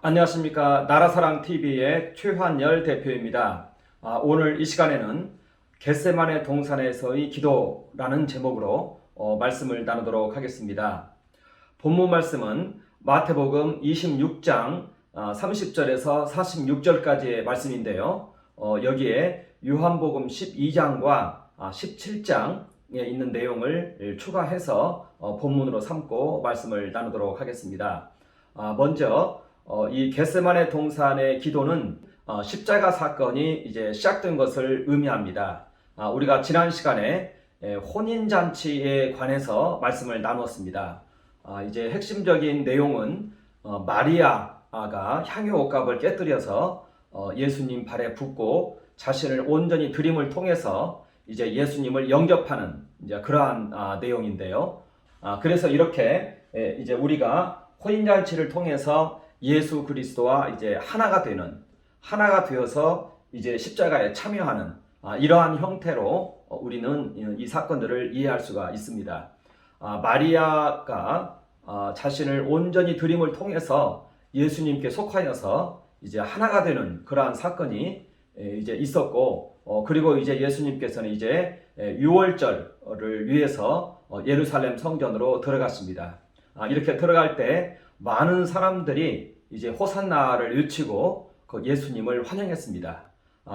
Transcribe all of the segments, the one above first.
안녕하십니까. 나라사랑TV의 최환열 대표입니다. 오늘 이 시간에는 겟세마네 동산에서의 기도라는 제목으로 말씀을 나누도록 하겠습니다. 본문 말씀은 마태복음 26장 30절에서 46절까지의 말씀인데요. 여기에 요한복음 12장과 17장에 있는 내용을 추가해서 본문으로 삼고 말씀을 나누도록 하겠습니다. 먼저 이 겟세마네 동산의 기도는 십자가 사건이 이제 시작된 것을 의미합니다. 우리가 지난 시간에 혼인잔치에 관해서 말씀을 나누었습니다. 이제 핵심적인 내용은 마리아가 향유 옷값을 깨뜨려서 예수님 발에 붓고 자신을 온전히 드림을 통해서 이제 예수님을 영접하는 이제 그러한 내용인데요. 그래서 이렇게 이제 우리가 혼인잔치를 통해서 예수 그리스도와 이제 하나가 되어서 이제 십자가에 참여하는 이러한 형태로 우리는 이 사건들을 이해할 수가 있습니다. 마리아가 자신을 온전히 드림을 통해서 예수님께 속하여서 이제 하나가 되는 그러한 사건이 이제 있었고, 그리고 이제 예수님께서는 이제 유월절을 위해서 예루살렘 성전으로 들어갔습니다. 이렇게 들어갈 때 많은 사람들이 이제 호산나를 외치고 예수님을 환영했습니다.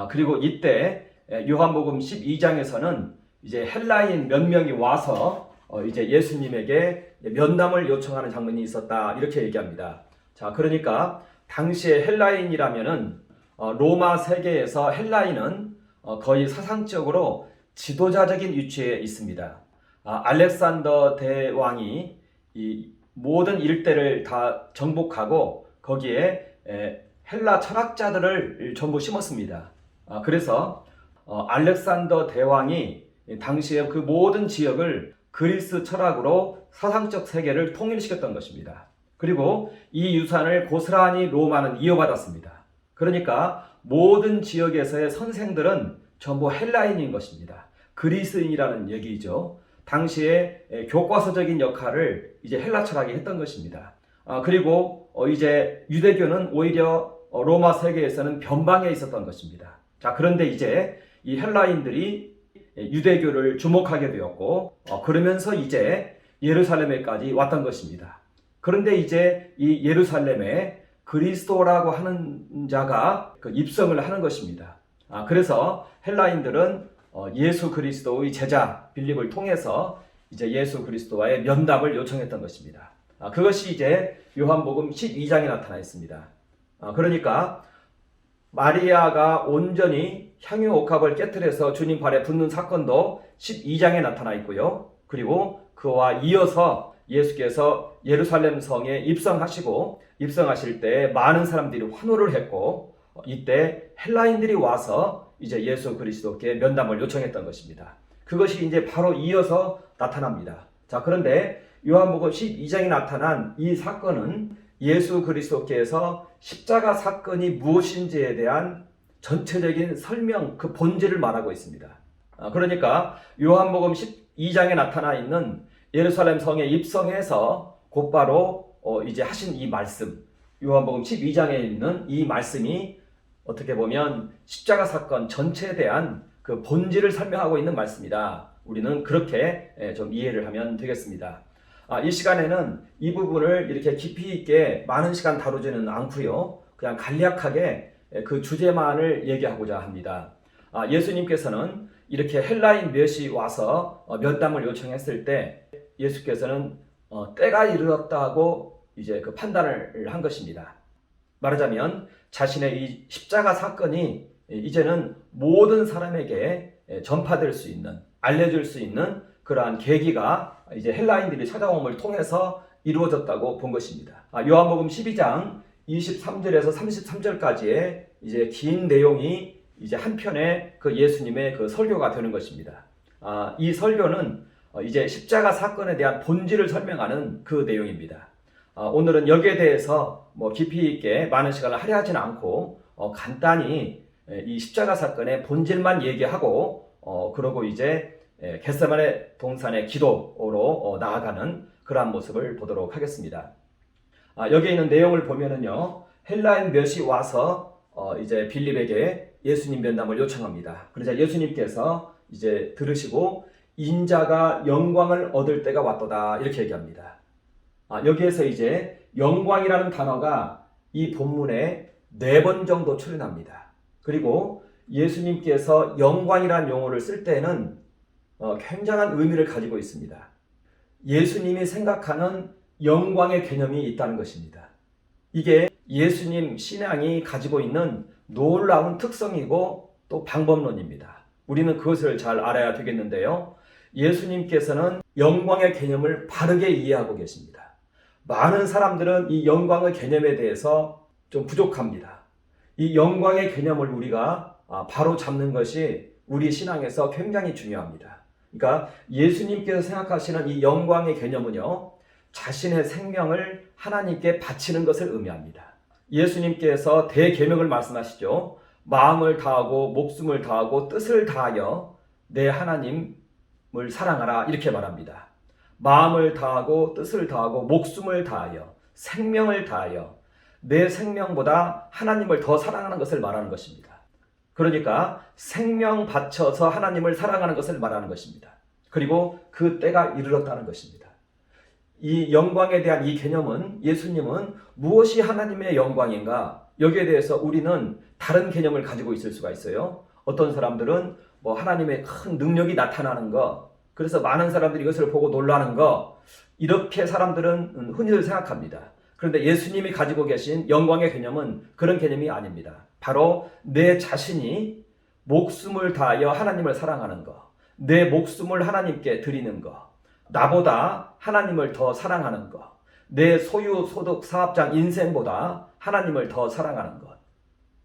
그리고 이때 요한복음 12장에서는 이제 헬라인 몇 명이 와서 이제 예수님에게 면담을 요청하는 장면이 있었다, 이렇게 얘기합니다. 자, 그러니까 당시에 헬라인이라면은 로마 세계에서 헬라인은 거의 사상적으로 지도자적인 위치에 있습니다. 알렉산더 대왕이 이 모든 일대를 다 정복하고 거기에 헬라 철학자들을 전부 심었습니다. 그래서 알렉산더 대왕이 당시에 그 모든 지역을 그리스 철학으로 사상적 세계를 통일시켰던 것입니다. 그리고 이 유산을 고스란히 로마는 이어받았습니다. 그러니까 모든 지역에서의 선생들은 전부 헬라인인 것입니다. 그리스인이라는 얘기죠. 당시에 교과서적인 역할을 이제 헬라 철학이 했던 것입니다. 그리고 이제 유대교는 오히려 로마 세계에서는 변방에 있었던 것입니다. 자, 그런데 이제 이 헬라인들이 유대교를 주목하게 되었고, 그러면서 이제 예루살렘에까지 왔던 것입니다. 그런데 이제 이 예루살렘에 그리스도라고 하는 자가 입성을 하는 것입니다. 그래서 헬라인들은 예수 그리스도의 제자 빌립을 통해서 이제 예수 그리스도와의 면담을 요청했던 것입니다. 그것이 이제 요한복음 12장에 나타나 있습니다. 그러니까 마리아가 온전히 향유 옥합을 깨뜨려서 주님 발에 붓는 사건도 12장에 나타나 있고요. 그리고 그와 이어서 예수께서 예루살렘 성에 입성하실 때 많은 사람들이 환호를 했고, 이때 헬라인들이 와서 이제 예수 그리스도께 면담을 요청했던 것입니다. 그것이 이제 바로 이어서 나타납니다. 자, 그런데 요한복음 12장에 나타난 이 사건은 예수 그리스도께서 십자가 사건이 무엇인지에 대한 전체적인 설명, 그 본질을 말하고 있습니다. 그러니까 요한복음 12장에 나타나 있는 예루살렘 성에 입성해서 곧바로 이제 하신 이 말씀, 요한복음 12장에 있는 이 말씀이 어떻게 보면 십자가 사건 전체에 대한 그 본질을 설명하고 있는 말씀이다. 우리는 그렇게 좀 이해를 하면 되겠습니다. 이 시간에는 이 부분을 이렇게 깊이 있게 많은 시간 다루지는 않고요. 그냥 간략하게 그 주제만을 얘기하고자 합니다. 예수님께서는 이렇게 헬라인 몇이 와서 면담을 요청했을 때 예수께서는 때가 이르렀다고 이제 그 판단을 한 것입니다. 말하자면 자신의 이 십자가 사건이 이제는 모든 사람에게 전파될 수 있는, 알려줄 수 있는 그러한 계기가 이제 헬라인들이 찾아옴을 통해서 이루어졌다고 본 것입니다. 요한복음 12장 23절에서 33절까지의 이제 긴 내용이 이제 한편의 그 예수님의 그 설교가 되는 것입니다. 이 설교는 이제 십자가 사건에 대한 본질을 설명하는 그 내용입니다. 오늘은 여기에 대해서 깊이 있게 많은 시간을 할애하지는 않고 간단히 이 십자가 사건의 본질만 얘기하고 그러고 이제 겟세마네 동산의 기도로 나아가는 그러한 모습을 보도록 하겠습니다. 여기에 있는 내용을 보면은요, 헬라인 몇이 와서 이제 빌립에게 예수님 면담을 요청합니다. 그러자 예수님께서 이제 들으시고 인자가 영광을 얻을 때가 왔도다 이렇게 얘기합니다. 여기에서 이제 영광이라는 단어가 이 본문에 4번 정도 출연합니다. 그리고 예수님께서 영광이라는 용어를 쓸 때는 굉장한 의미를 가지고 있습니다. 예수님이 생각하는 영광의 개념이 있다는 것입니다. 이게 예수님 신앙이 가지고 있는 놀라운 특성이고 또 방법론입니다. 우리는 그것을 잘 알아야 되겠는데요. 예수님께서는 영광의 개념을 바르게 이해하고 계십니다. 많은 사람들은 이 영광의 개념에 대해서 좀 부족합니다. 이 영광의 개념을 우리가 바로 잡는 것이 우리 신앙에서 굉장히 중요합니다. 그러니까 예수님께서 생각하시는 이 영광의 개념은요, 자신의 생명을 하나님께 바치는 것을 의미합니다. 예수님께서 대계명을 말씀하시죠. 마음을 다하고 목숨을 다하고 뜻을 다하여 내 하나님을 사랑하라 이렇게 말합니다. 마음을 다하고 뜻을 다하고 목숨을 다하여 생명을 다하여 내 생명보다 하나님을 더 사랑하는 것을 말하는 것입니다. 그러니까 생명 바쳐서 하나님을 사랑하는 것을 말하는 것입니다. 그리고 그 때가 이르렀다는 것입니다. 이 영광에 대한 이 개념은 예수님은 무엇이 하나님의 영광인가? 여기에 대해서 우리는 다른 개념을 가지고 있을 수가 있어요. 어떤 사람들은 하나님의 큰 능력이 나타나는 것, 그래서 많은 사람들이 이것을 보고 놀라는 것, 이렇게 사람들은 흔히들 생각합니다. 그런데 예수님이 가지고 계신 영광의 개념은 그런 개념이 아닙니다. 바로 내 자신이 목숨을 다하여 하나님을 사랑하는 것, 내 목숨을 하나님께 드리는 것, 나보다 하나님을 더 사랑하는 것, 내 소유, 소득, 사업장, 인생보다 하나님을 더 사랑하는 것,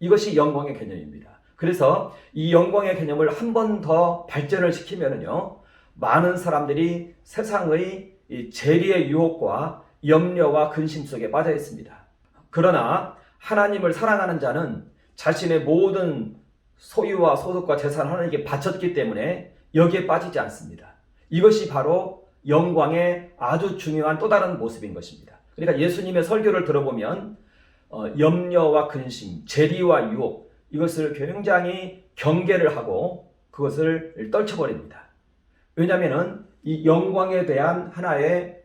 이것이 영광의 개념입니다. 그래서 이 영광의 개념을 한 번 더 발전을 시키면은요, 많은 사람들이 세상의 이 재리의 유혹과 염려와 근심 속에 빠져 있습니다. 그러나 하나님을 사랑하는 자는 자신의 모든 소유와 소득과 재산을 하나님께 바쳤기 때문에 여기에 빠지지 않습니다. 이것이 바로 영광의 아주 중요한 또 다른 모습인 것입니다. 그러니까 예수님의 설교를 들어보면 염려와 근심, 재리와 유혹, 이것을 굉장히 경계를 하고 그것을 떨쳐버립니다. 왜냐하면 이 영광에 대한 하나의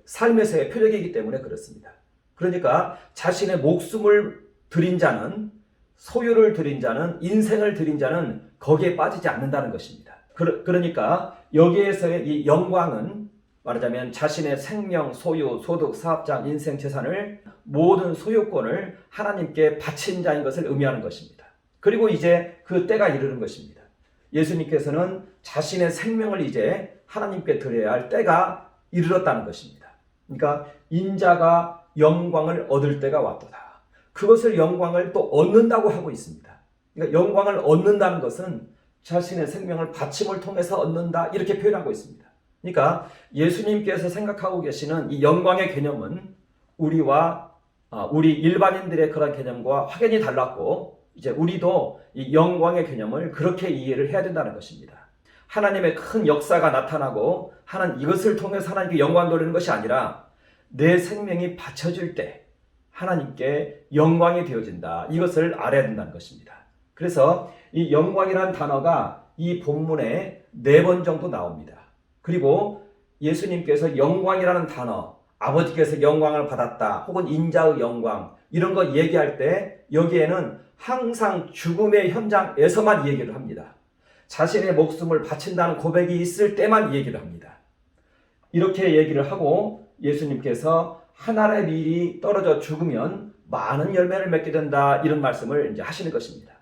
삶에서의 표적이기 때문에 그렇습니다. 그러니까 자신의 목숨을 드린 자는, 소유를 드린 자는, 인생을 드린 자는 거기에 빠지지 않는다는 것입니다. 그러니까 여기에서의 이 영광은 말하자면 자신의 생명, 소유, 소득, 사업장, 인생, 재산을 모든 소유권을 하나님께 바친 자인 것을 의미하는 것입니다. 그리고 이제 그 때가 이르는 것입니다. 예수님께서는 자신의 생명을 이제 하나님께 드려야 할 때가 이르렀다는 것입니다. 그러니까 인자가 영광을 얻을 때가 왔도다. 그것을 영광을 또 얻는다고 하고 있습니다. 그러니까 영광을 얻는다는 것은 자신의 생명을 바침을 통해서 얻는다 이렇게 표현하고 있습니다. 그러니까 예수님께서 생각하고 계시는 이 영광의 개념은 우리 일반인들의 그런 개념과 확연히 달랐고 이제 우리도 이 영광의 개념을 그렇게 이해를 해야 된다는 것입니다. 하나님의 큰 역사가 나타나고 하나님 이것을 통해서 하나님께 영광 돌리는 것이 아니라 내 생명이 바쳐질 때 하나님께 영광이 되어진다. 이것을 알아야 된다는 것입니다. 그래서 이 영광이라는 단어가 이 본문에 4번 정도 나옵니다. 그리고 예수님께서 영광이라는 단어, 아버지께서 영광을 받았다 혹은 인자의 영광 이런 거 얘기할 때 여기에는 항상 죽음의 현장에서만 얘기를 합니다. 자신의 목숨을 바친다는 고백이 있을 때만 얘기를 합니다. 이렇게 얘기를 하고 예수님께서 한 알의 밀이 떨어져 죽으면 많은 열매를 맺게 된다 이런 말씀을 이제 하시는 것입니다.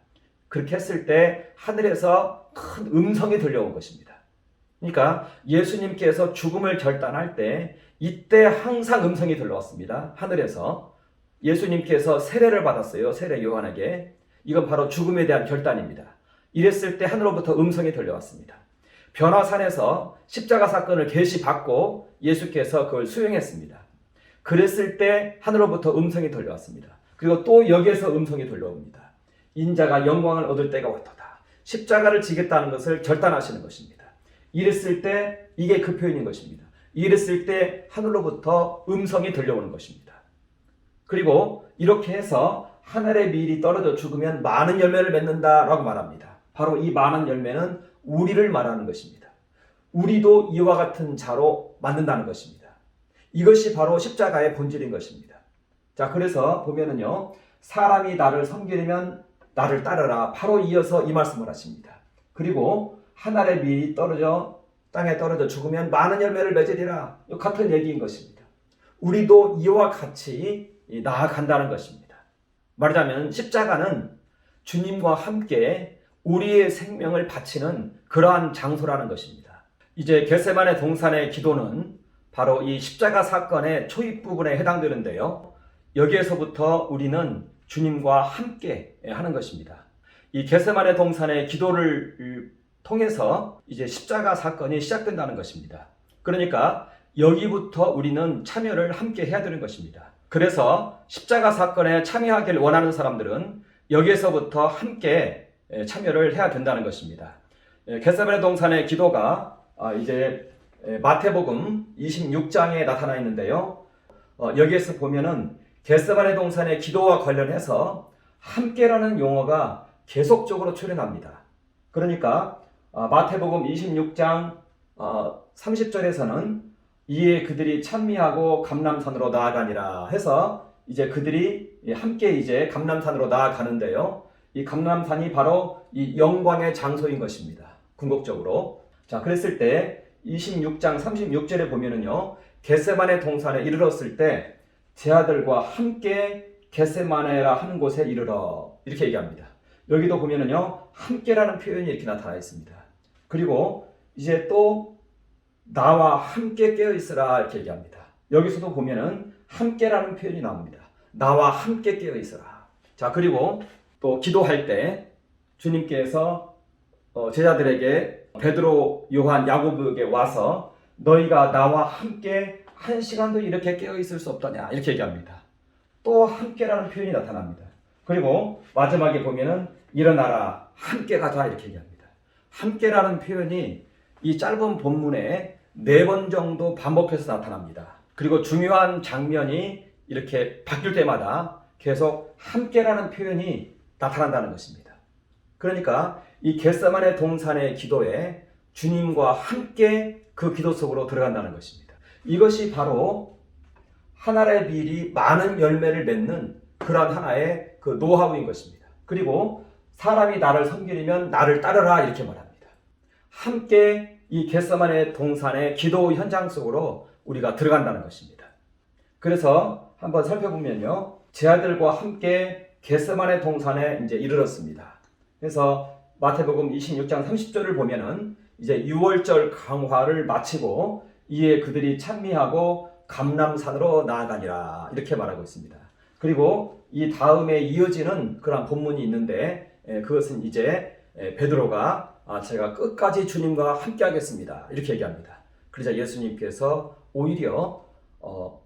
그렇게 했을 때 하늘에서 큰 음성이 들려온 것입니다. 그러니까 예수님께서 죽음을 결단할 때 이때 항상 음성이 들려왔습니다. 하늘에서 예수님께서 세례를 받았어요. 세례 요한에게. 이건 바로 죽음에 대한 결단입니다. 이랬을 때 하늘로부터 음성이 들려왔습니다. 변화산에서 십자가 사건을 계시받고 예수께서 그걸 수행했습니다. 그랬을 때 하늘로부터 음성이 들려왔습니다. 그리고 또 여기에서 음성이 들려옵니다. 인자가 영광을 얻을 때가 왔도다. 십자가를 지겠다는 것을 결단하시는 것입니다. 이랬을 때 이게 그 표현인 것입니다. 이랬을 때 하늘로부터 음성이 들려오는 것입니다. 그리고 이렇게 해서 하늘의 밀이 떨어져 죽으면 많은 열매를 맺는다라고 말합니다. 바로 이 많은 열매는 우리를 말하는 것입니다. 우리도 이와 같은 자로 만든다는 것입니다. 이것이 바로 십자가의 본질인 것입니다. 자, 그래서 보면은요, 사람이 나를 섬기려면 나를 따르라. 바로 이어서 이 말씀을 하십니다. 그리고 하늘의 밀이 땅에 떨어져 죽으면 많은 열매를 맺으리라. 같은 얘기인 것입니다. 우리도 이와 같이 나아간다는 것입니다. 말하자면 십자가는 주님과 함께 우리의 생명을 바치는 그러한 장소라는 것입니다. 이제 겟세마네 동산의 기도는 바로 이 십자가 사건의 초입 부분에 해당되는데요. 여기에서부터 우리는 주님과 함께 하는 것입니다. 이 겟세마네 동산의 기도를 통해서 이제 십자가 사건이 시작된다는 것입니다. 그러니까 여기부터 우리는 참여를 함께 해야 되는 것입니다. 그래서 십자가 사건에 참여하기를 원하는 사람들은 여기에서부터 함께 참여를 해야 된다는 것입니다. 겟세마네 동산의 기도가 이제 마태복음 26장에 나타나 있는데요. 여기에서 보면은 겟세마네 동산의 기도와 관련해서 함께라는 용어가 계속적으로 출현합니다. 그러니까 마태복음 26장 30절에서는 이에 그들이 찬미하고 감람산으로 나아가니라 해서 이제 그들이 함께 이제 감람산으로 나아가는데요. 이 감람산이 바로 이 영광의 장소인 것입니다. 궁극적으로. 자, 그랬을 때 26장 36절에 보면은요. 겟세마네 동산에 이르렀을 때 제 아들과 함께 겟세마네라 하는 곳에 이르러 이렇게 얘기합니다. 여기도 보면은요. 함께라는 표현이 이렇게 나타나 있습니다. 그리고 이제 또 나와 함께 깨어 있으라 이렇게 얘기합니다. 여기서도 보면은 함께라는 표현이 나옵니다. 나와 함께 깨어 있으라. 자, 그리고 또 기도할 때 주님께서 제자들에게 베드로, 요한, 야고보에게 와서 너희가 나와 함께 한 시간도 이렇게 깨어 있을 수 없더냐 이렇게 얘기합니다. 또 함께라는 표현이 나타납니다. 그리고 마지막에 보면은 일어나라 함께 가자 이렇게 얘기합니다. 함께라는 표현이 이 짧은 본문에 4번 정도 반복해서 나타납니다. 그리고 중요한 장면이 이렇게 바뀔 때마다 계속 함께라는 표현이 나타난다는 것입니다. 그러니까 이 겟세마네 동산의 기도에 주님과 함께 그 기도 속으로 들어간다는 것입니다. 이것이 바로 하늘의 밀이 많은 열매를 맺는 그런 하나의 그 노하우인 것입니다. 그리고 사람이 나를 섬기려면 나를 따르라 이렇게 말합니다. 함께 이 겟세마네 동산의 기도 현장 속으로 우리가 들어간다는 것입니다. 그래서 한번 살펴보면요. 제 아들과 함께 겟세마네 동산에 이제 이르렀습니다. 그래서 마태복음 26장 30절을 보면은 이제 6월절 강화를 마치고 이에 그들이 찬미하고 감람산으로 나아가니라 이렇게 말하고 있습니다. 그리고 이 다음에 이어지는 그런 본문이 있는데 그것은 이제 베드로가 제가 끝까지 주님과 함께 하겠습니다 이렇게 얘기합니다. 그러자 예수님께서 오히려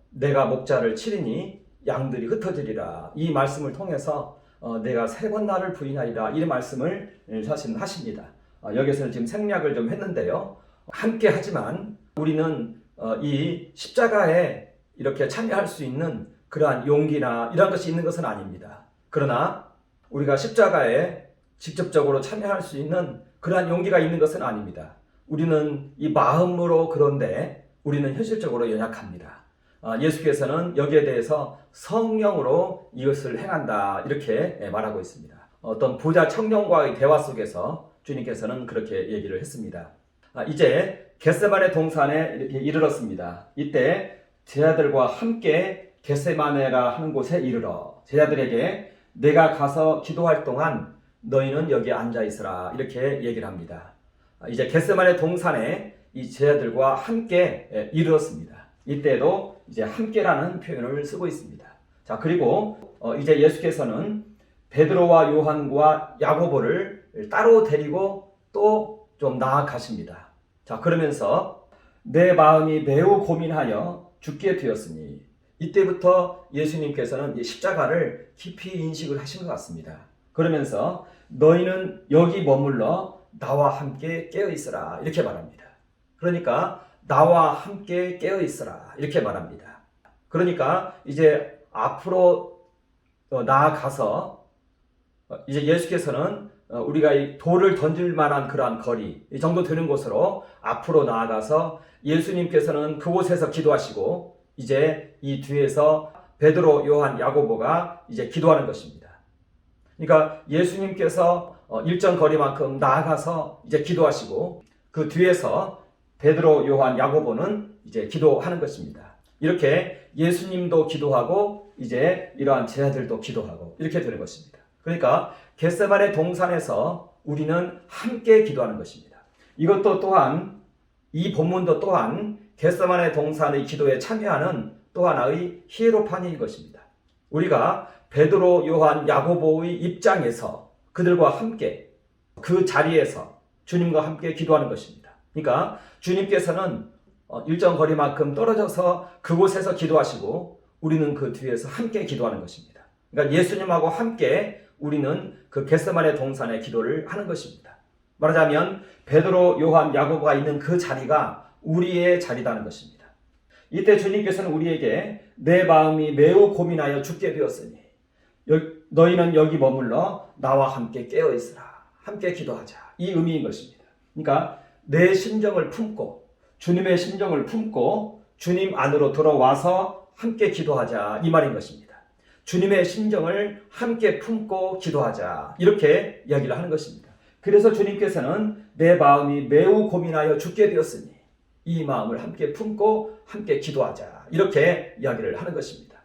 내가 목자를 치리니 양들이 흩어지리라 이 말씀을 통해서 내가 3번 나를 부인하리라 이 말씀을 사실 하십니다. 여기서는 지금 생략을 좀 했는데요. 함께 하지만 우리는 이 십자가에 이렇게 참여할 수 있는 그러한 용기나 이런 것이 있는 것은 아닙니다. 그러나 우리가 십자가에 직접적으로 참여할 수 있는 그러한 용기가 있는 것은 아닙니다. 우리는 이 마음으로 그런데 우리는 현실적으로 연약합니다. 예수께서는 여기에 대해서 성령으로 이것을 행한다 이렇게 말하고 있습니다. 어떤 부자 청년과의 대화 속에서 주님께서는 그렇게 얘기를 했습니다. 이제 겟세마네 동산에 이렇게 이르렀습니다. 이때 제자들과 함께 겟세마네라 하는 곳에 이르러 제자들에게 내가 가서 기도할 동안 너희는 여기 앉아 있으라 이렇게 얘기를 합니다. 이제 겟세마네 동산에 이 제자들과 함께 이르렀습니다. 이때도 이제 함께라는 표현을 쓰고 있습니다. 자, 그리고 이제 예수께서는 베드로와 요한과 야고보를 따로 데리고 또 좀 나아가십니다. 자, 그러면서 내 마음이 매우 고민하여 죽게 되었으니 이때부터 예수님께서는 이 십자가를 깊이 인식을 하신 것 같습니다. 그러면서 너희는 여기 머물러 나와 함께 깨어 있으라 이렇게 말합니다. 그러니까 나와 함께 깨어 있으라 이렇게 말합니다. 그러니까 이제 앞으로 나아가서 이제 예수께서는 우리가 이 돌을 던질 만한 그러한 거리 이 정도 되는 곳으로 앞으로 나아가서 예수님께서는 그곳에서 기도하시고 이제 이 뒤에서 베드로, 요한, 야고보가 이제 기도하는 것입니다. 그러니까 예수님께서 일정 거리만큼 나아가서 이제 기도하시고 그 뒤에서 베드로, 요한, 야고보는 이제 기도하는 것입니다. 이렇게 예수님도 기도하고 이제 이러한 제자들도 기도하고 이렇게 되는 것입니다. 그러니까 겟세마네 동산에서 우리는 함께 기도하는 것입니다. 이것도 또한 이 본문도 또한 겟세마네 동산의 기도에 참여하는 또 하나의 히에로파니인 것입니다. 우리가 베드로, 요한, 야고보의 입장에서 그들과 함께 그 자리에서 주님과 함께 기도하는 것입니다. 그러니까 주님께서는 일정 거리만큼 떨어져서 그곳에서 기도하시고 우리는 그 뒤에서 함께 기도하는 것입니다. 그러니까 예수님하고 함께 우리는 그 겟세마네 동산의 기도를 하는 것입니다. 말하자면 베드로, 요한, 야고보가 있는 그 자리가 우리의 자리라는 것입니다. 이때 주님께서는 우리에게 내 마음이 매우 고민하여 죽게 되었으니 너희는 여기 머물러 나와 함께 깨어 있으라. 함께 기도하자. 이 의미인 것입니다. 그러니까 내 심정을 품고 주님의 심정을 품고 주님 안으로 들어와서 함께 기도하자. 이 말인 것입니다. 주님의 심정을 함께 품고 기도하자. 이렇게 이야기를 하는 것입니다. 그래서 주님께서는 내 마음이 매우 고민하여 죽게 되었으니 이 마음을 함께 품고 함께 기도하자. 이렇게 이야기를 하는 것입니다.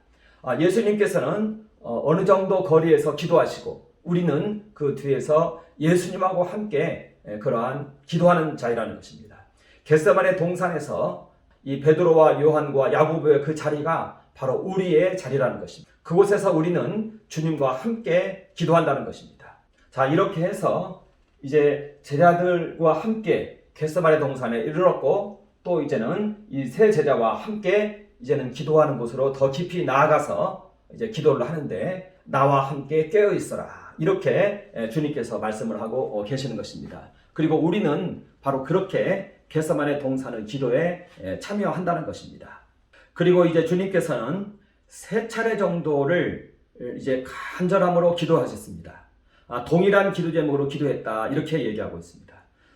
예수님께서는 어느 정도 거리에서 기도하시고 우리는 그 뒤에서 예수님하고 함께 그러한 기도하는 자리라는 것입니다. 겟세마네 동산에서 이 베드로와 요한과 야고보의 그 자리가 바로 우리의 자리라는 것입니다. 그곳에서 우리는 주님과 함께 기도한다는 것입니다. 자, 이렇게 해서 이제 제자들과 함께 겟세마네 동산에 이르렀고 또 이제는 이 세 제자와 함께 이제는 기도하는 곳으로 더 깊이 나아가서 이제 기도를 하는데 나와 함께 깨어 있어라. 이렇게 주님께서 말씀을 하고 계시는 것입니다. 그리고 우리는 바로 그렇게 겟세마네 동산의 기도에 참여한다는 것입니다. 그리고 이제 주님께서는 3차례 정도를 이제 간절함으로 기도하셨습니다. 동일한 기도 제목으로 기도했다. 이렇게 얘기하고 있습니다.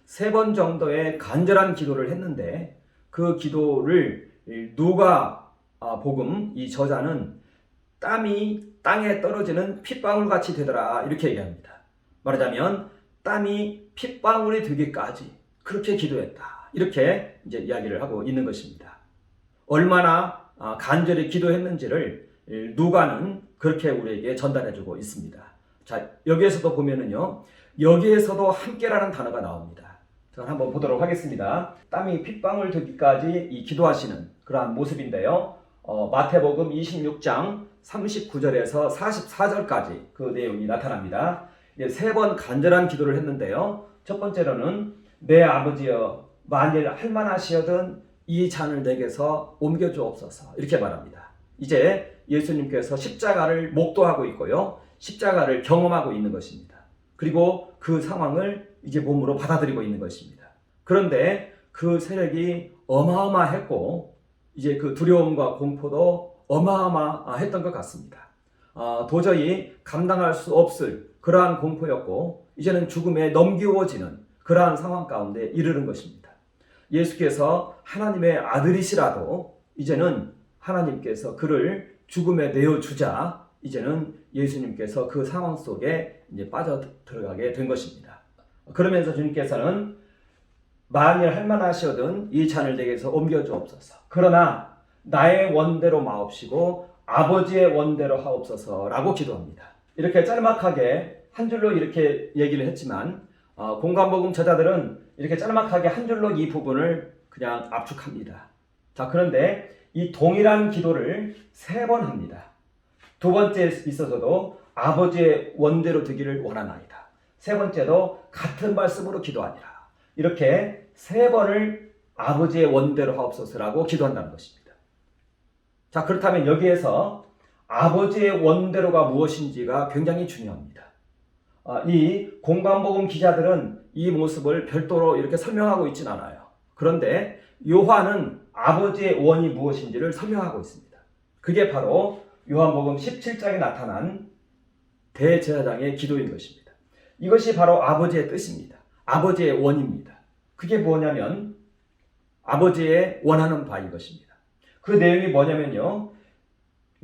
3번 정도의 간절한 기도를 했는데 그 기도를 누가 복음 이 저자는 땀이 땅에 떨어지는 핏방울 같이 되더라. 이렇게 얘기합니다. 말하자면 땀이 핏방울이 되기까지 그렇게 기도했다. 이렇게 이제 이야기를 하고 있는 것입니다. 얼마나 간절히 기도했는지를 누가는 그렇게 우리에게 전달해주고 있습니다. 자, 여기에서도 보면은요, 여기에서도 함께라는 단어가 나옵니다. 자, 한번 보도록 하겠습니다. 땀이 핏방울 되기까지 이 기도하시는 그러한 모습인데요. 마태복음 26장 39절에서 44절까지 그 내용이 나타납니다. 3번 간절한 기도를 했는데요. 첫 번째로는 내 아버지여 만일 할만하시거든 이 잔을 내게서 옮겨주옵소서 이렇게 말합니다. 이제 예수님께서 십자가를 목도하고 있고요. 십자가를 경험하고 있는 것입니다. 그리고 그 상황을 이제 몸으로 받아들이고 있는 것입니다. 그런데 그 세력이 어마어마했고 이제 그 두려움과 공포도 어마어마했던 것 같습니다. 도저히 감당할 수 없을 그러한 공포였고 이제는 죽음에 넘기워지는 그러한 상황 가운데 이르는 것입니다. 예수께서 하나님의 아들이시라도 이제는 하나님께서 그를 죽음에 내어주자 이제는 예수님께서 그 상황 속에 이제 빠져 들어가게 된 것입니다. 그러면서 주님께서는 만일 할만하시거든 이 잔을 내게서 옮겨주옵소서. 그러나 나의 원대로 마옵시고 아버지의 원대로 하옵소서라고 기도합니다. 이렇게 짤막하게 한 줄로 이렇게 얘기를 했지만 공관복음 저자들은 이렇게 짤막하게 한 줄로 이 부분을 그냥 압축합니다. 자, 그런데 이 동일한 기도를 3번 합니다. 두 번째에 있어서도 아버지의 원대로 되기를 원하나이다. 3번째도 같은 말씀으로 기도하니라. 이렇게 3번을 아버지의 원대로 하옵소서라고 기도한다는 것입니다. 자, 그렇다면 여기에서 아버지의 원대로가 무엇인지가 굉장히 중요합니다. 이 공관복음 기자들은 이 모습을 별도로 이렇게 설명하고 있진 않아요. 그런데 요한은 아버지의 원이 무엇인지를 설명하고 있습니다. 그게 바로 요한복음 17장에 나타난 대제사장의 기도인 것입니다. 이것이 바로 아버지의 뜻입니다. 아버지의 원입니다. 그게 뭐냐면 아버지의 원하는 바인 것입니다. 그 내용이 뭐냐면요.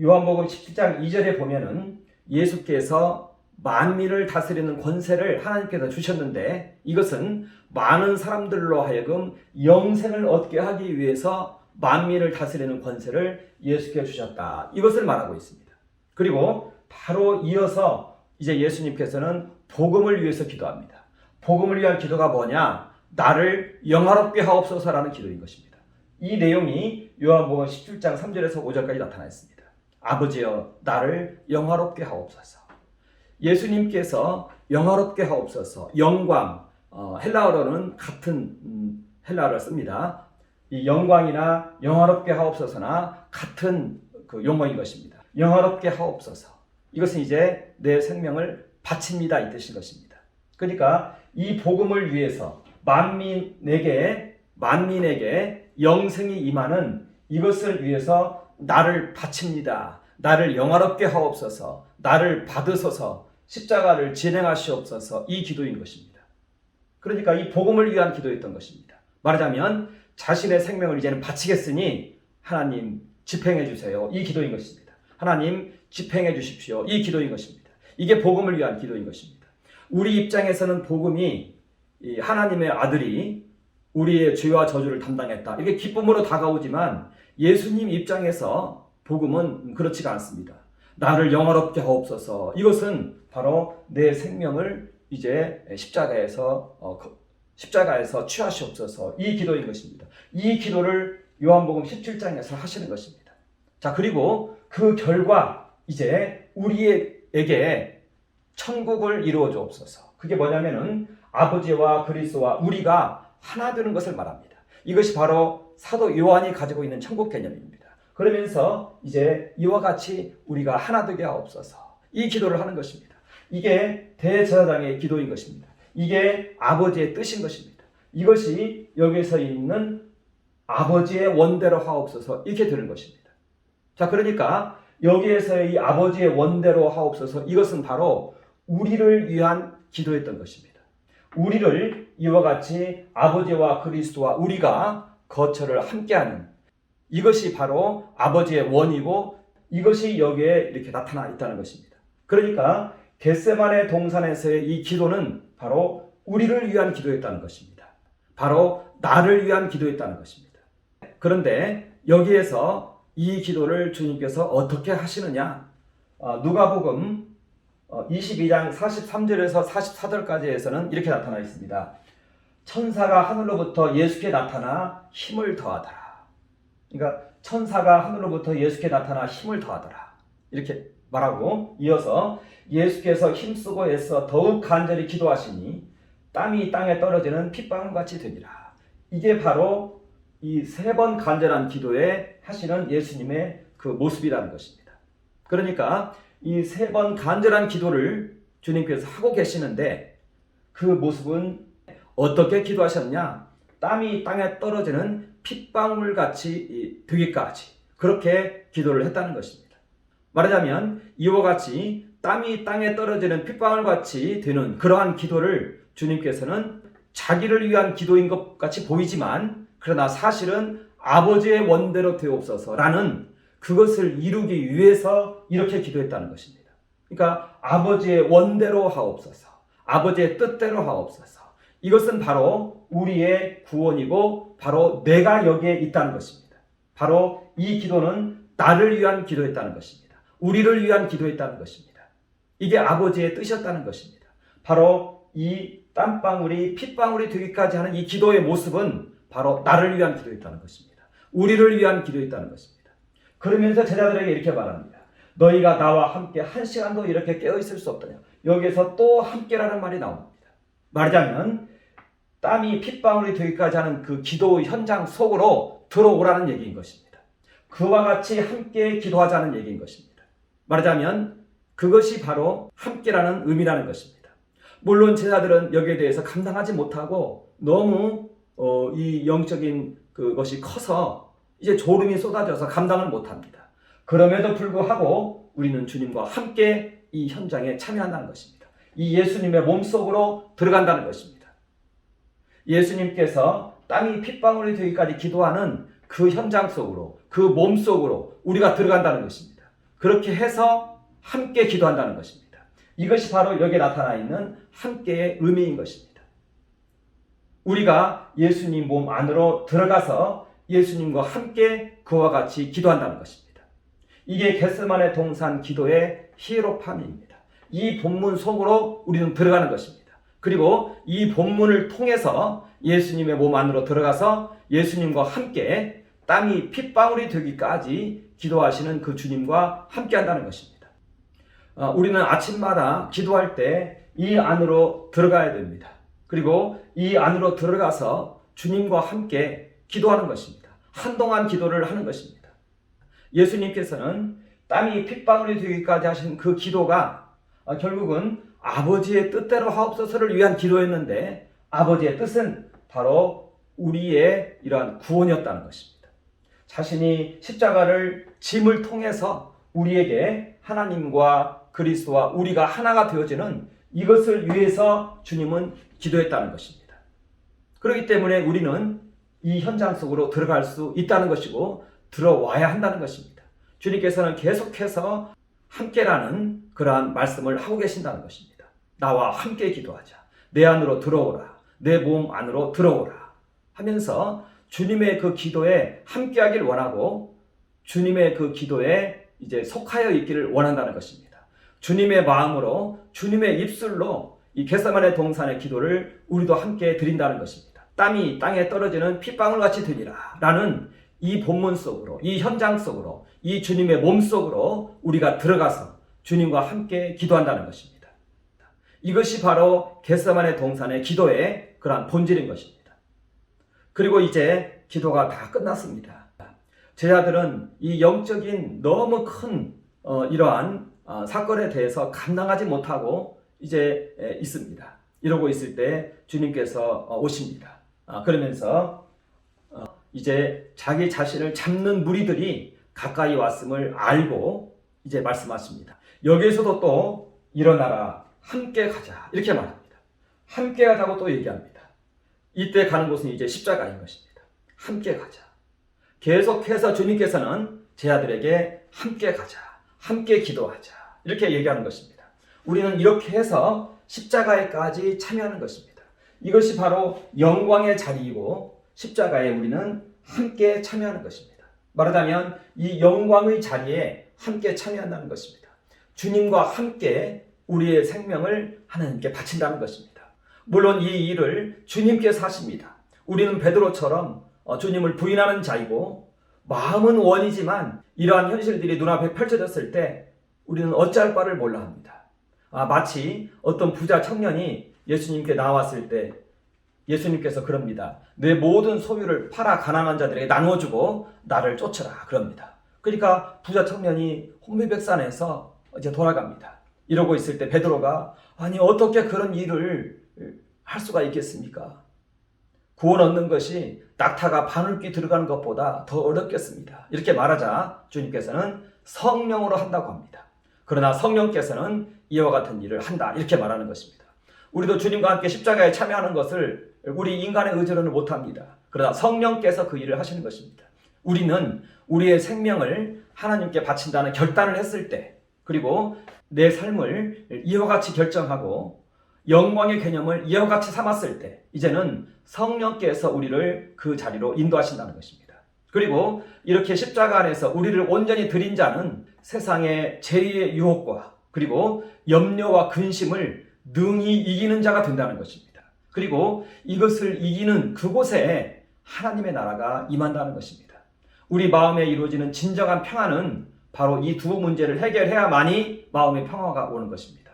요한복음 17장 2절에 보면은 예수께서 만민을 다스리는 권세를 하나님께서 주셨는데 이것은 많은 사람들로 하여금 영생을 얻게 하기 위해서 만민을 다스리는 권세를 예수께 주셨다. 이것을 말하고 있습니다. 그리고 바로 이어서 이제 예수님께서는 복음을 위해서 기도합니다. 복음을 위한 기도가 뭐냐? 나를 영화롭게 하옵소서라는 기도인 것입니다. 이 내용이 요한복음 17장 3절에서 5절까지 나타나 있습니다. 아버지여 나를 영화롭게 하옵소서. 예수님께서 영화롭게 하옵소서. 영광, 헬라어로는 같은 헬라어를 씁니다. 이 영광이나 영화롭게 하옵소서나 같은 그 용어인 것입니다. 영화롭게 하옵소서. 이것은 이제 내 생명을 바칩니다 이 뜻인 것입니다. 그러니까 이 복음을 위해서 만민에게 영생이 임하는 이것을 위해서 나를 바칩니다. 나를 영화롭게 하옵소서. 나를 받으소서. 십자가를 진행하시옵소서. 이 기도인 것입니다. 그러니까 이 복음을 위한 기도였던 것입니다. 말하자면 자신의 생명을 이제는 바치겠으니 하나님 집행해 주세요. 이 기도인 것입니다. 하나님 집행해 주십시오. 이 기도인 것입니다. 이게 복음을 위한 기도인 것입니다. 우리 입장에서는 복음이 하나님의 아들이 우리의 죄와 저주를 담당했다. 이게 기쁨으로 다가오지만 예수님 입장에서 복음은 그렇지가 않습니다. 나를 영화롭게 하옵소서. 이것은 바로 내 생명을 이제 십자가에서 취하시옵소서. 이 기도인 것입니다. 이 기도를 요한복음 17장에서 하시는 것입니다. 자, 그리고 그 결과 이제 우리에게 천국을 이루어 주옵소서. 그게 뭐냐면은 아버지와 그리스도와 우리가 하나 되는 것을 말합니다. 이것이 바로 사도 요한이 가지고 있는 천국 개념입니다. 그러면서 이제 이와 같이 우리가 하나 되게 하옵소서. 이 기도를 하는 것입니다. 이게 대제사장의 기도인 것입니다. 이게 아버지의 뜻인 것입니다. 이것이 여기서 있는 아버지의 원대로 하옵소서 이렇게 되는 것입니다. 자, 그러니까 여기에서의 이 아버지의 원대로 하옵소서 이것은 바로 우리를 위한 기도였던 것입니다. 우리를 이와 같이 아버지와 그리스도와 우리가 거처를 함께하는 이것이 바로 아버지의 원이고 이것이 여기에 이렇게 나타나 있다는 것입니다. 그러니까 겟세마네 동산에서의 이 기도는 바로 우리를 위한 기도였다는 것입니다. 바로 나를 위한 기도였다는 것입니다. 그런데 여기에서 이 기도를 주님께서 어떻게 하시느냐? 누가복음 22장 43절에서 44절까지에서는 이렇게 나타나 있습니다. 천사가 하늘로부터 예수께 나타나 힘을 더하더라. 그러니까 천사가 하늘로부터 예수께 나타나 힘을 더하더라. 이렇게 말하고 이어서 예수께서 힘쓰고 애써 더욱 간절히 기도하시니 땀이 땅에 떨어지는 핏방울같이 되니라. 이게 바로 이 세 번 간절한 기도에 하시는 예수님의 그 모습이라는 것입니다. 그러니까 이 세 번 간절한 기도를 주님께서 하고 계시는데 그 모습은 어떻게 기도하셨냐? 땀이 땅에 떨어지는 핏방울같이 되기까지 그렇게 기도를 했다는 것입니다. 말하자면 이와 같이 땀이 땅에 떨어지는 핏방울같이 되는 그러한 기도를 주님께서는 자기를 위한 기도인 것 같이 보이지만 그러나 사실은 아버지의 원대로 되옵소서라는 그것을 이루기 위해서 이렇게 기도했다는 것입니다. 그러니까 아버지의 원대로 하옵소서, 아버지의 뜻대로 하옵소서. 이것은 바로 우리의 구원이고 바로 내가 여기에 있다는 것입니다. 바로 이 기도는 나를 위한 기도였다는 것입니다. 우리를 위한 기도였다는 것입니다. 이게 아버지의 뜻이었다는 것입니다. 바로 이 땀방울이 핏방울이 되기까지 하는 이 기도의 모습은 바로 나를 위한 기도였다는 것입니다. 우리를 위한 기도였다는 것입니다. 그러면서 제자들에게 이렇게 말합니다. 너희가 나와 함께 한 시간도 이렇게 깨어있을 수 없더냐. 여기에서 또 함께라는 말이 나옵니다. 말하자면 땀이 핏방울이 되기까지 하는 그 기도 현장 속으로 들어오라는 얘기인 것입니다. 그와 같이 함께 기도하자는 얘기인 것입니다. 말하자면 그것이 바로 함께라는 의미라는 것입니다. 물론 제자들은 여기에 대해서 감당하지 못하고 너무 이 영적인 그것이 커서 이제 졸음이 쏟아져서 감당을 못합니다. 그럼에도 불구하고 우리는 주님과 함께 이 현장에 참여한다는 것입니다. 이 예수님의 몸속으로 들어간다는 것입니다. 예수님께서 땀이 핏방울이 되기까지 기도하는 그 현장 속으로, 그 몸 속으로 우리가 들어간다는 것입니다. 그렇게 해서 함께 기도한다는 것입니다. 이것이 바로 여기에 나타나 있는 함께의 의미인 것입니다. 우리가 예수님 몸 안으로 들어가서 예수님과 함께 그와 같이 기도한다는 것입니다. 이게 겟세마네 동산 기도의 히에로팜입니다. 이 본문 속으로 우리는 들어가는 것입니다. 그리고 이 본문을 통해서 예수님의 몸 안으로 들어가서 예수님과 함께 땀이 핏방울이 되기까지 기도하시는 그 주님과 함께 한다는 것입니다. 우리는 아침마다 기도할 때 이 안으로 들어가야 됩니다. 그리고 이 안으로 들어가서 주님과 함께 기도하는 것입니다. 한동안 기도를 하는 것입니다. 예수님께서는 땀이 핏방울이 되기까지 하신 그 기도가 결국은 아버지의 뜻대로 하옵소서를 위한 기도였는데 아버지의 뜻은 바로 우리의 이러한 구원이었다는 것입니다. 자신이 십자가를 짐을 통해서 우리에게 하나님과 그리스도와 우리가 하나가 되어지는 이것을 위해서 주님은 기도했다는 것입니다. 그렇기 때문에 우리는 이 현장 속으로 들어갈 수 있다는 것이고 들어와야 한다는 것입니다. 주님께서는 계속해서 함께라는 그러한 말씀을 하고 계신다는 것입니다. 나와 함께 기도하자. 내 안으로 들어오라. 내 몸 안으로 들어오라. 하면서 주님의 그 기도에 함께하길 원하고 주님의 그 기도에 이제 속하여 있기를 원한다는 것입니다. 주님의 마음으로 주님의 입술로 이 겟세마네 동산의 기도를 우리도 함께 드린다는 것입니다. 땀이 땅에 떨어지는 핏방울같이 되리라 라는 이 본문 속으로, 이 현장 속으로, 이 주님의 몸 속으로 우리가 들어가서 주님과 함께 기도한다는 것입니다. 이것이 바로 겟세마네 동산의 기도의 그러한 본질인 것입니다. 그리고 이제 기도가 다 끝났습니다. 제자들은 이 영적인 너무 큰 이러한 사건에 대해서 감당하지 못하고 이제 있습니다. 이러고 있을 때 주님께서 오십니다. 그러면서 이제 자기 자신을 잡는 무리들이 가까이 왔음을 알고 이제 말씀하십니다. 여기에서도 또 일어나라, 함께 가자 이렇게 말합니다. 함께 가자고 또 얘기합니다. 이때 가는 곳은 이제 십자가인 것입니다. 함께 가자. 계속해서 주님께서는 제자들에게 함께 가자, 함께 기도하자 이렇게 얘기하는 것입니다. 우리는 이렇게 해서 십자가에까지 참여하는 것입니다. 이것이 바로 영광의 자리이고 십자가에 우리는 함께 참여하는 것입니다. 말하자면 이 영광의 자리에 함께 참여한다는 것입니다. 주님과 함께 우리의 생명을 하나님께 바친다는 것입니다. 물론 이 일을 주님께서 하십니다. 우리는 베드로처럼 주님을 부인하는 자이고 마음은 원이지만 이러한 현실들이 눈앞에 펼쳐졌을 때 우리는 어찌할 바를 몰라 합니다. 마치 어떤 부자 청년이 예수님께 나왔을 때 예수님께서 그럽니다. 내 모든 소유를 팔아 가난한 자들에게 나눠주고 나를 쫓으라 그럽니다. 그러니까 부자 청년이 혼미백산에서 이제 돌아갑니다. 이러고 있을 때 베드로가 아니 어떻게 그런 일을 할 수가 있겠습니까? 구원 얻는 것이 낙타가 바늘귀 들어가는 것보다 더 어렵겠습니다. 이렇게 말하자 주님께서는 성령으로 한다고 합니다. 그러나 성령께서는 이와 같은 일을 한다 이렇게 말하는 것입니다. 우리도 주님과 함께 십자가에 참여하는 것을 우리 인간의 의지로는 못합니다. 그러나 성령께서 그 일을 하시는 것입니다. 우리는 우리의 생명을 하나님께 바친다는 결단을 했을 때 그리고 내 삶을 이와 같이 결정하고 영광의 개념을 이와 같이 삼았을 때 이제는 성령께서 우리를 그 자리로 인도하신다는 것입니다. 그리고 이렇게 십자가 안에서 우리를 온전히 드린 자는 세상의 죄의 유혹과 그리고 염려와 근심을 능히 이기는 자가 된다는 것입니다. 그리고 이것을 이기는 그곳에 하나님의 나라가 임한다는 것입니다. 우리 마음에 이루어지는 진정한 평안은 바로 이 두 문제를 해결해야만이 마음의 평화가 오는 것입니다.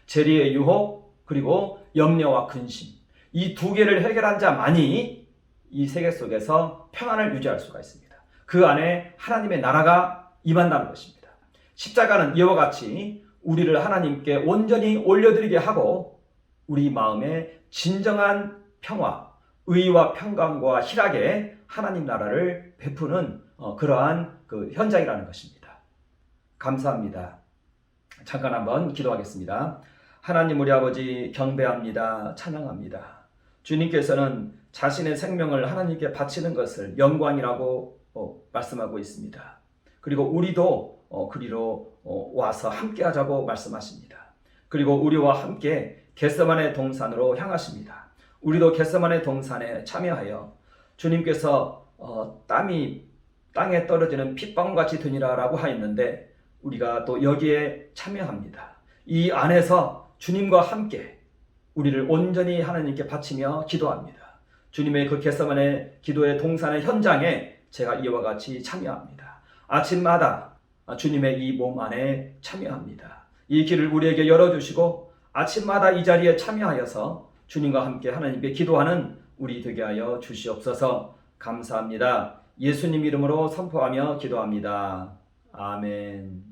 재리의 유혹 그리고 염려와 근심 이 두 개를 해결한 자만이 이 세계 속에서 평안을 유지할 수가 있습니다. 그 안에 하나님의 나라가 임한다는 것입니다. 십자가는 이와 같이 우리를 하나님께 온전히 올려드리게 하고 우리 마음에 진정한 평화, 의와 평강과 희락의 하나님 나라를 베푸는 그러한 그 현장이라는 것입니다. 감사합니다. 잠깐 한번 기도하겠습니다. 하나님 우리 아버지 경배합니다. 찬양합니다. 주님께서는 자신의 생명을 하나님께 바치는 것을 영광이라고 말씀하고 있습니다. 그리고 우리도 그리로 와서 함께 하자고 말씀하십니다. 그리고 우리와 함께 겟세마네 동산으로 향하십니다. 우리도 겟세마네 동산에 참여하여 주님께서 땀이 땅에 떨어지는 핏방울같이 드니라라고 하였는데 우리가 또 여기에 참여합니다. 이 안에서 주님과 함께 우리를 온전히 하나님께 바치며 기도합니다. 주님의 그 겟세마네 기도의 동산의 현장에 제가 이와 같이 참여합니다. 아침마다 주님의 이 몸 안에 참여합니다. 이 길을 우리에게 열어주시고 아침마다 이 자리에 참여하여서 주님과 함께 하나님께 기도하는 우리 되게 하여 주시옵소서. 감사합니다. 예수님 이름으로 선포하며 기도합니다. 아멘.